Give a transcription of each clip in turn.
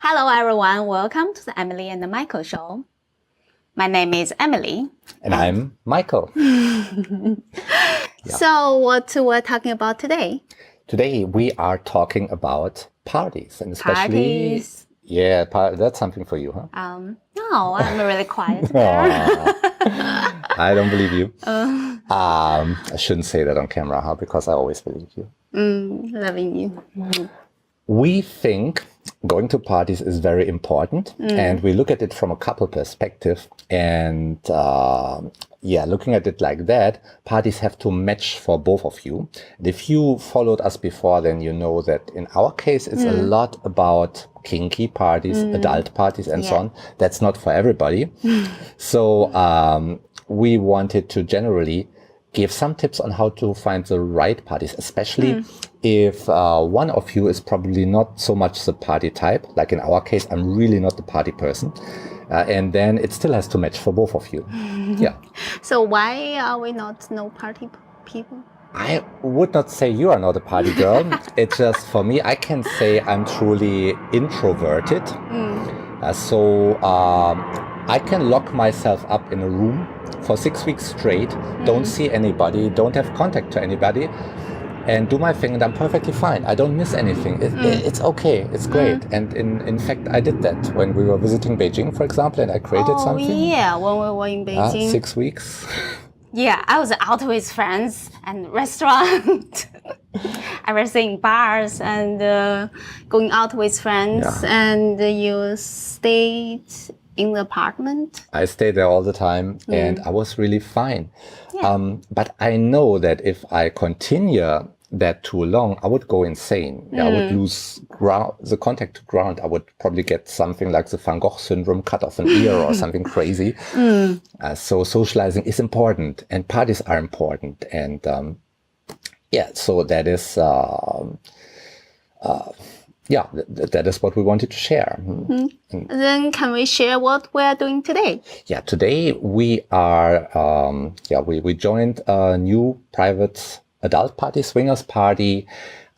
Hello everyone, welcome to the Emily and Michael show. My name is Emily. And I'm Michael. So what we're talking about today? Today we are talking about parties and especially... Parties. Yeah, that's something for you, huh? No, I'm really quiet there. I don't believe you. I shouldn't say that on camera, huh? Because I always believe you. Loving you. We think going to parties is very important and we look at it from a couple perspective and looking at it like that, parties have to match for both of you. And if you followed us before, then you know that in our case, it's a lot about kinky parties, adult parties and so on. That's not for everybody. So we wanted to generally give some tips on how to find the right parties, especially if one of you is probably not so much the party type. Like in our case, I'm really not the party person. And then it still has to match for both of you. Yeah. So why are we not no party people? I would not say you are not a party girl. It's just for me, I can say I'm truly introverted. I can lock myself up in a room for 6 weeks straight, don't see anybody, don't have contact to anybody, and do my thing, and I'm perfectly fine. I don't miss anything. It's okay. It's great. And in fact, I did that when we were visiting Beijing, for example, and I created something. Oh, yeah, when we were in Beijing. 6 weeks. Yeah, I was out with friends and restaurant, everything, bars and going out with friends. Yeah. And you stayed in the apartment? I stayed there all the time and I was really fine. Yeah. But I know that if I continue that too long, I would go insane. I would lose the contact to ground. I would probably get something like the Van Gogh syndrome, cut off an ear or something crazy. So socializing is important and parties are important. And so that is... that is what we wanted to share. Then can we share what we are doing today? Yeah, today we are, we joined a new private adult party, swingers party,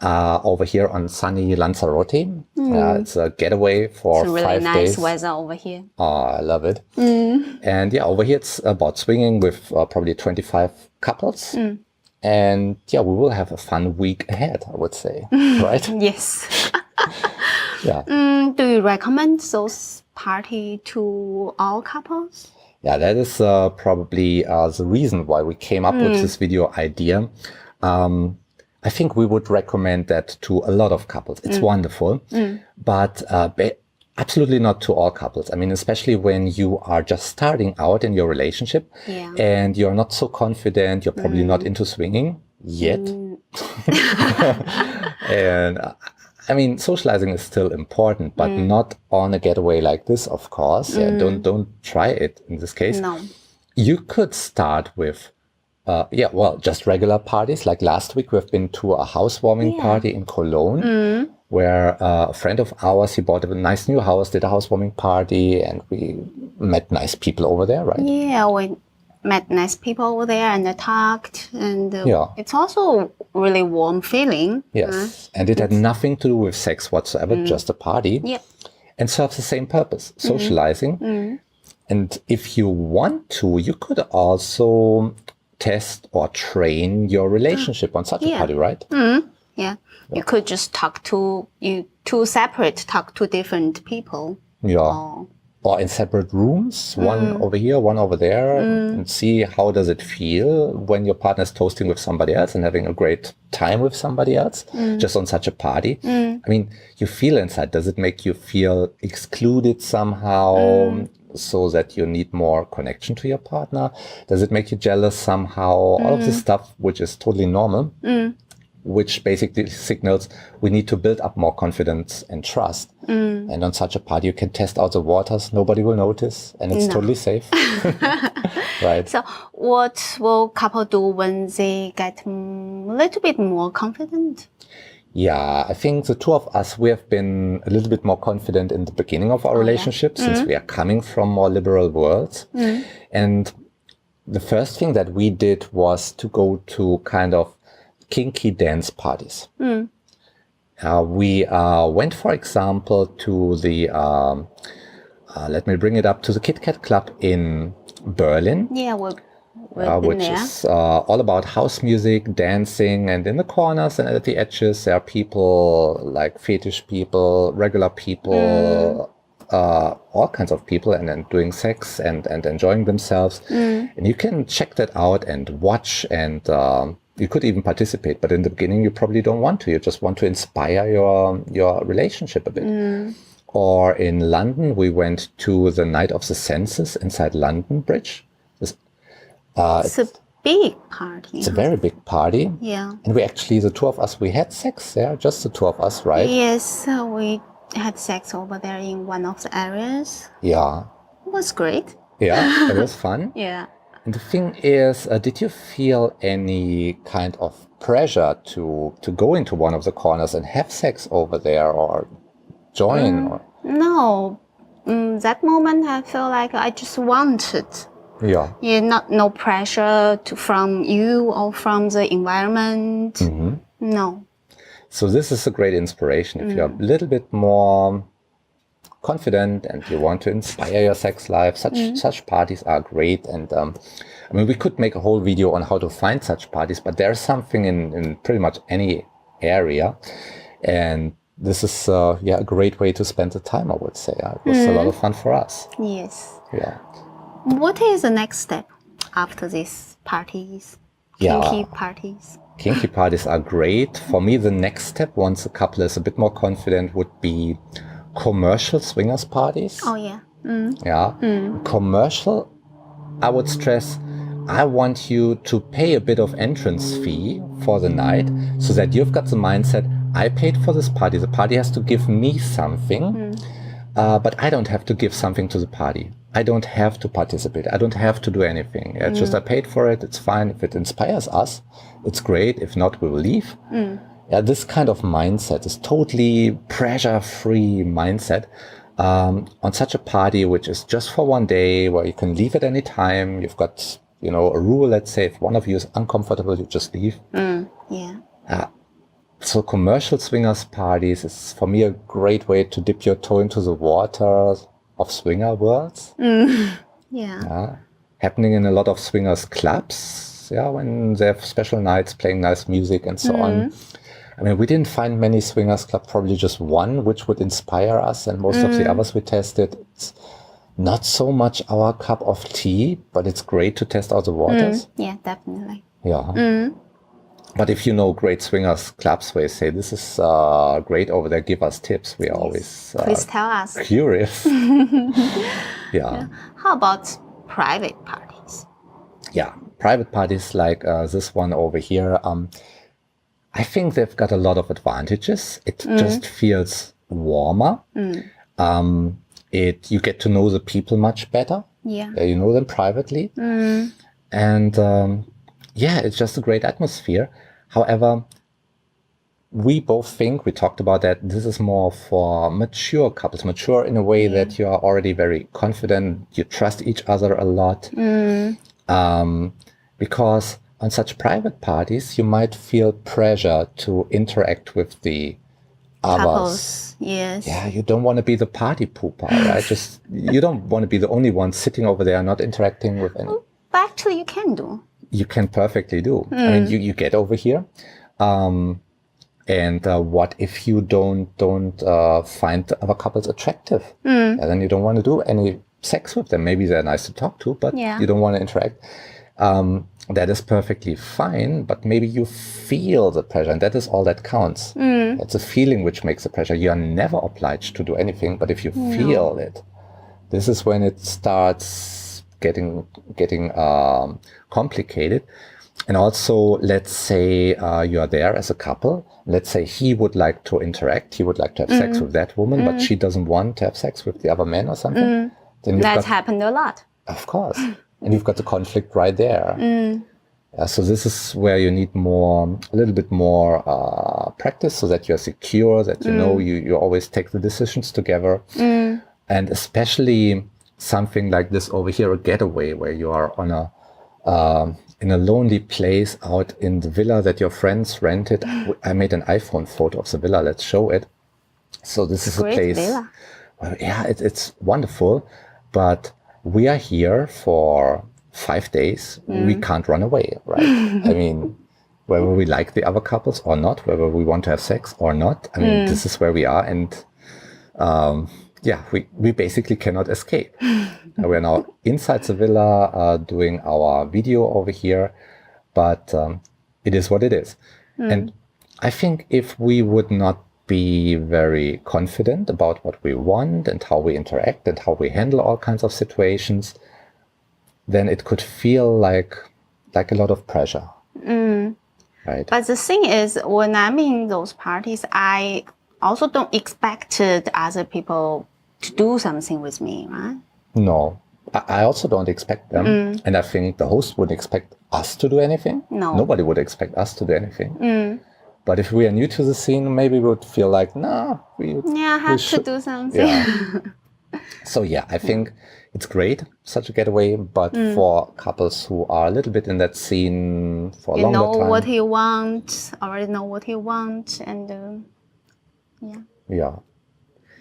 over here on sunny Lanzarote. It's a getaway for 5 days. It's really nice weather over here. I love it. And over here it's about swinging with probably 25 couples. And we will have a fun week ahead, I would say, right? Yes. Yeah. Do you recommend those party to all couples? Yeah, that is probably the reason why we came up with this video idea. I think we would recommend that to a lot of couples. It's wonderful, but absolutely not to all couples. I mean, especially when you are just starting out in your relationship and you're not so confident, you're probably not into swinging yet. And I mean, socializing is still important, but not on a getaway like this, of course. Don't try it in this case. No. You could start with, just regular parties. Like last week, we've been to a housewarming party in Cologne, where a friend of ours, he bought a nice new house, did a housewarming party, and we met nice people over there, right? Yeah, we met nice people over there and talked, and it's also really warm feeling. Yes, and it had nothing to do with sex whatsoever, just a party. Yeah. And serves the same purpose, socializing. And if you want to, you could also test or train your relationship on such a party, right? Yeah, you could just talk to talk to different people. Yeah. Or in separate rooms, one over here, one over there, and see how does it feel when your partner is toasting with somebody else and having a great time with somebody else, just on such a party. I mean, you feel inside. Does it make you feel excluded somehow so that you need more connection to your partner? Does it make you jealous somehow? All of this stuff, which is totally normal. Which basically signals we need to build up more confidence and trust. And on such a party, you can test out the waters. Nobody will notice, and it's totally safe. Right. So what will couple do when they get a little bit more confident? Yeah, I think the two of us, we have been a little bit more confident in the beginning of our relationship since we are coming from more liberal worlds. And the first thing that we did was to go to kind of kinky dance parties. We went, for example, to the, let me bring it up, to the Kit Kat Club in Berlin. Yeah, we've been Which there. is all about house music, dancing, and in the corners and at the edges there are people like fetish people, regular people, all kinds of people, and then doing sex and enjoying themselves. And you can check that out and watch, and you could even participate, but in the beginning you probably don't want to. You just want to inspire your relationship a bit. Or in London, we went to the Night of the Senses inside London Bridge. It's a big party. It's a very big party. Yeah. And we actually, the two of us, we had sex there, just the two of us, right? Yes, we had sex over there in one of the areas. Yeah. It was great. Yeah, it was fun. Yeah. And the thing is, did you feel any kind of pressure to go into one of the corners and have sex over there or join? Or? No, that moment I felt like I just wanted. Yeah. Yeah, no pressure from you or from the environment. No. So this is a great inspiration. If you're a little bit more confident and you want to inspire your sex life, such parties are great. And I mean, we could make a whole video on how to find such parties, but there's something in pretty much any area. And this is a great way to spend the time, I would say. It was a lot of fun for us. Yes. Yeah. What is the next step after these parties? Kinky parties? Kinky parties are great. For me, the next step, once a couple is a bit more confident, would be commercial swingers parties. Oh, yeah. Yeah. Commercial, I would stress, I want you to pay a bit of entrance fee for the night so that you've got the mindset, I paid for this party. The party has to give me something, but I don't have to give something to the party. I don't have to participate. I don't have to do anything. It's just I paid for it. It's fine. If it inspires us, it's great. If not, we will leave. Yeah, this kind of mindset, this totally pressure-free mindset on such a party, which is just for one day, where you can leave at any time. You've got, a rule. Let's say if one of you is uncomfortable, you just leave. Yeah. So commercial swingers parties is for me a great way to dip your toe into the waters of swinger worlds. Yeah. Happening in a lot of swingers clubs, when they have special nights playing nice music and so on. I mean, we didn't find many swingers clubs, probably just one, which would inspire us, and most of the others we tested, it's not so much our cup of tea, but it's great to test out the waters. Yeah, definitely. Yeah. But if you know great swingers clubs where you say, this is great over there, give us tips. We are always Please tell us. curious. Yeah. How about private parties? Yeah, private parties like this one over here. I think they've got a lot of advantages. It just feels warmer. You get to know the people much better. Yeah. You know them privately. And it's just a great atmosphere. However, we both think, we talked about that, this is more for mature couples, mature in a way that you are already very confident, you trust each other a lot. Because on such private parties, you might feel pressure to interact with the others. Couples, yes. Yeah, you don't want to be the party pooper, right? You don't want to be the only one sitting over there, not interacting with any. But actually, you can do. You can perfectly do. I mean, you get over here, and what if you don't find the other couples attractive? And then you don't want to do any sex with them. Maybe they're nice to talk to, but you don't want to interact. That is perfectly fine, but maybe you feel the pressure, and that is all that counts. It's a feeling which makes the pressure. You are never obliged to do anything, but if you feel it, this is when it starts getting complicated. And also, let's say you are there as a couple. Let's say he would like to interact. He would like to have sex with that woman, but she doesn't want to have sex with the other man or something. Then That's happened a lot. Of course. And you've got the conflict right there. So this is where you need a little bit more practice, so that you're secure, that you know you always take the decisions together. And especially something like this over here, a getaway, where you are on in a lonely place out in the villa that your friends rented. I made an iPhone photo of the villa. Let's show it. So this is a Great place. villa. Well, yeah, it's wonderful, but we are here for 5 days. We can't run away, right? I mean, whether we like the other couples or not, whether we want to have sex or not. I mean, this is where we are, and yeah, we basically cannot escape. We're now inside the villa doing our video over here, but it is what it is. And I think if we would not be very confident about what we want and how we interact and how we handle all kinds of situations, then it could feel like a lot of pressure. Right? But the thing is, when I'm in those parties, I also don't expect other people to do something with me, right? No, I also don't expect them. And I think the host wouldn't expect us to do anything. No. Nobody would expect us to do anything. But if we are new to the scene, maybe we would feel like, no, I have to do something. Yeah. So yeah, I think it's great, such a getaway, but for couples who are a little bit in that scene for a longer time. You know what you want, already know what you want, and yeah.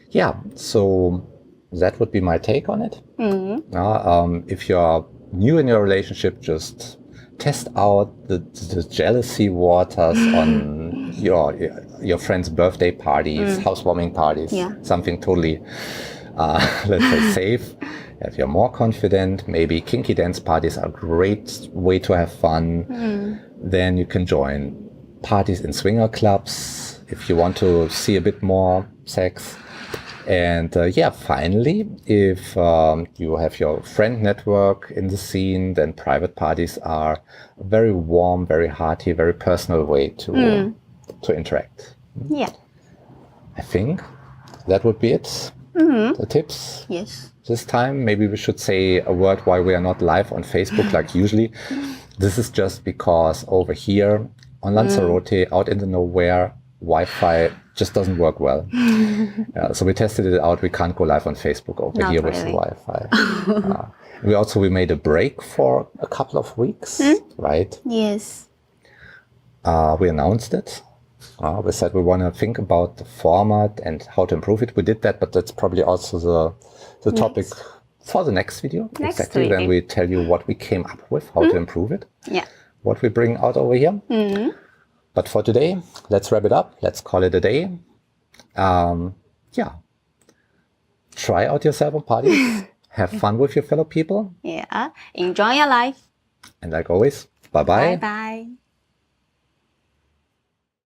Yeah, so that would be my take on it. If you're new in your relationship, just test out the jealousy waters on your friends' birthday parties, housewarming parties, something totally, let's say, safe. If you're more confident, maybe kinky dance parties are a great way to have fun. Then you can join parties in swinger clubs if you want to see a bit more sex. And finally, if you have your friend network in the scene, then private parties are a very warm, very hearty, very personal way to interact. Yeah. I think that would be it. The tips. Yes. This time, maybe we should say a word why we are not live on Facebook like usually. This is just because over here on Lanzarote, out in the nowhere, Wi-Fi just doesn't work well. So we tested it out. We can't go live on Facebook over Not here with the Wi-Fi. We made a break for a couple of weeks, right? Yes. We announced it. We said we want to think about the format and how to improve it. We did that, but that's probably also the topic for the next video. Exactly. Then we tell you what we came up with, how to improve it. Yeah. What we bring out over here. But for today, let's wrap it up. Let's call it a day. Try out yourself on parties. Have fun with your fellow people. Yeah. Enjoy your life. And like always, bye-bye. Bye-bye.